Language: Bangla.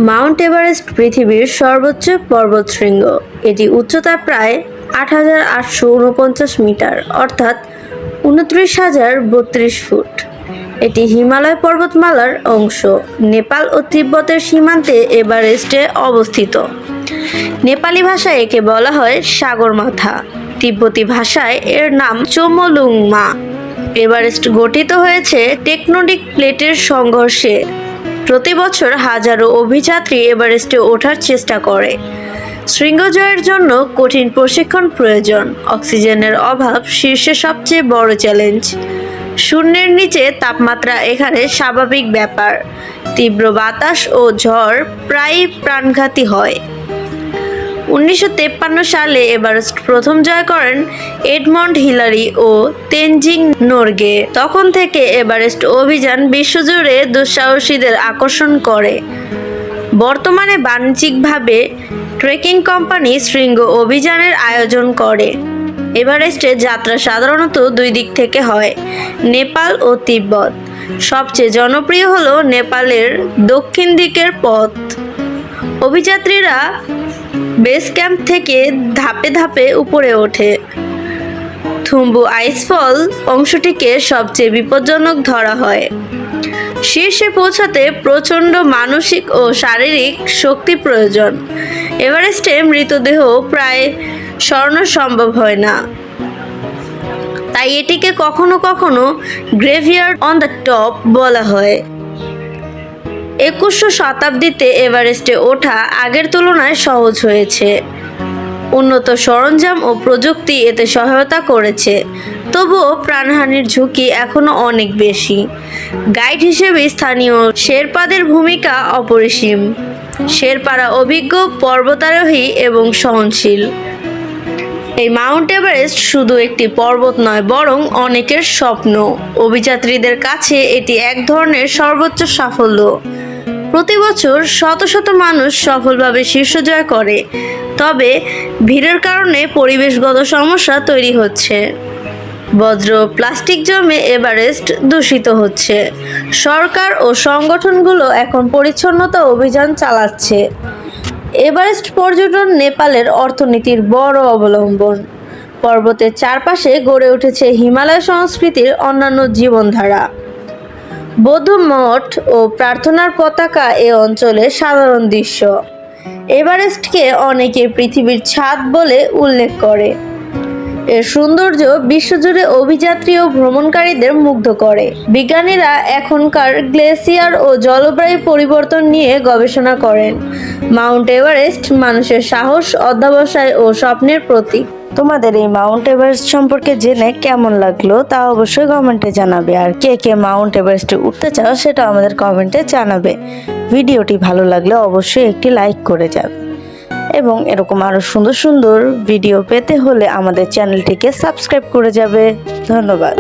মাউন্ট এভারেস্ট পৃথিবীর সর্বোচ্চ পর্বতশৃঙ্গ। এটি উচ্চতা প্রায় ৮,৮৪৯ মিটার অর্থাৎ ২৯,০৩২ ফুট। এটি হিমালয় পর্বতমালার অংশ। নেপাল ও তিব্বতের সীমান্তে এভারেস্টে অবস্থিত। নেপালি ভাষায় একে বলা হয় সাগরমাথা। তিব্বতী ভাষায় এর নাম চোমোলুংমা। এভারেস্ট গঠিত হয়েছে টেকটনিক প্লেটের সংঘর্ষে। প্রতি বছর হাজারো অভিযাত্রী এভারেস্টে ওঠার চেষ্টা করে। শৃঙ্গ জয়ের জন্য কঠিন প্রশিক্ষণ প্রয়োজন। অক্সিজেনের অভাব শীর্ষে সবচেয়ে বড় চ্যালেঞ্জ। শূন্যের নিচে তাপমাত্রা এখানে স্বাভাবিক ব্যাপার। তীব্র বাতাস ও ঝড় প্রায়ই প্রাণঘাতী হয়। ১৯৫৩ সালে এভারেস্ট প্রথম জয় করেন এডমন্ড হিলারি ও তেনজিং নোরগে। তখন থেকে এভারেস্ট অভিযান বিশ্বজুড়ে দুঃসাহসীদের আকর্ষণ করে। বর্তমানে বাণিজ্যিকভাবে ট্রেকিং কোম্পানি শৃঙ্গ অভিযানের আয়োজন করে। এভারেস্টে যাত্রা সাধারণত দুই দিক থেকে হয়, নেপাল ও তিব্বত। সবচেয়ে জনপ্রিয় হলো নেপালের দক্ষিণ দিকের পথ। অভিযাত্রীরা বেস ক্যাম্প থেকে ধাপে ধাপে উপরে ওঠে। থুম্বু আইসফল অংশটিকে সবচেয়ে বিপজ্জনক ধরা হয়। শীর্ষে পৌঁছাতে প্রচণ্ড মানসিক ও শারীরিক শক্তি প্রয়োজন। এভারেস্টে মৃতদেহ প্রায় সরানো সম্ভব হয় না, তাই এটিকে কখনো কখনো গ্রেভইয়ার্ড অন দ্য টপ বলা হয়। ২১শো শতাব্দীতে এভারেস্টে ওঠা আগের তুলনায় সহজ হয়েছে। উন্নত সরঞ্জাম ও প্রযুক্তি এতে সহায়তা করেছে, তবুও প্রাণহানির ঝুঁকি এখনও অনেক বেশি। গাইড হিসেবে স্থানীয় শেরপাদের ভূমিকা অপরিসীম। শেরপারা অভিজ্ঞ, পর্বতারোহী এবং সহনশীল। এই মাউন্ট এভারেস্ট শুধু একটি পর্বত নয়, বরং অনেকের স্বপ্ন। অভিযাত্রীদের কাছে এটি এক ধরনের সর্বোচ্চ সাফল্য। প্রতি বছর শত শত মানুষ সফলভাবে শীর্ষ জয় করে, তবে ভিড়ের কারণে পরিবেশগত সমস্যা তৈরি হচ্ছে। বজ্র প্লাস্টিক জমে এভারেস্ট দূষিত হচ্ছে। সরকার ও সংগঠনগুলো এখন পরিচ্ছন্নতা অভিযান চালাচ্ছে। এভারেস্ট পর্যটন নেপালের অর্থনীতির বড় অবলম্বন। পর্বতের চারপাশে গড়ে উঠেছে হিমালয় সংস্কৃতির অন্যান্য জীবনধারা। বৌদ্ধ মঠ ও প্রার্থনার পতাকা এ অঞ্চলের সাধারণ দৃশ্য। এভারেস্টকে অনেকে পৃথিবীর ছাদ বলে উল্লেখ করে। এর সৌন্দর্য বিশ্বজুড়ে অভিযাত্রী ও ভ্রমণকারীদের মুগ্ধ করে। বিজ্ঞানীরা এখনকার গ্লেসিয়ার ও জলবায়ু পরিবর্তন নিয়ে গবেষণা করেন। মাউন্ট এভারেস্ট মানুষের সাহস, অধ্যবসায় ও স্বপ্নের প্রতীক। তোমাদের এই মাউন্ট এভারেস্ট সম্পর্কে জেনে কেমন লাগলো তা অবশ্যই কমেন্টে জানাবে। আর কে কে মাউন্ট এভারেস্টে উঠতে চাও সেটা আমাদের কমেন্টে জানাবে। ভিডিওটি ভালো লাগলে অবশ্যই একটি লাইক করে যাবে এবং এরকম আরো সুন্দর সুন্দর ভিডিও পেতে হলে আমাদের চ্যানেলটিকে সাবস্ক্রাইব করে যাবে। ধন্যবাদ।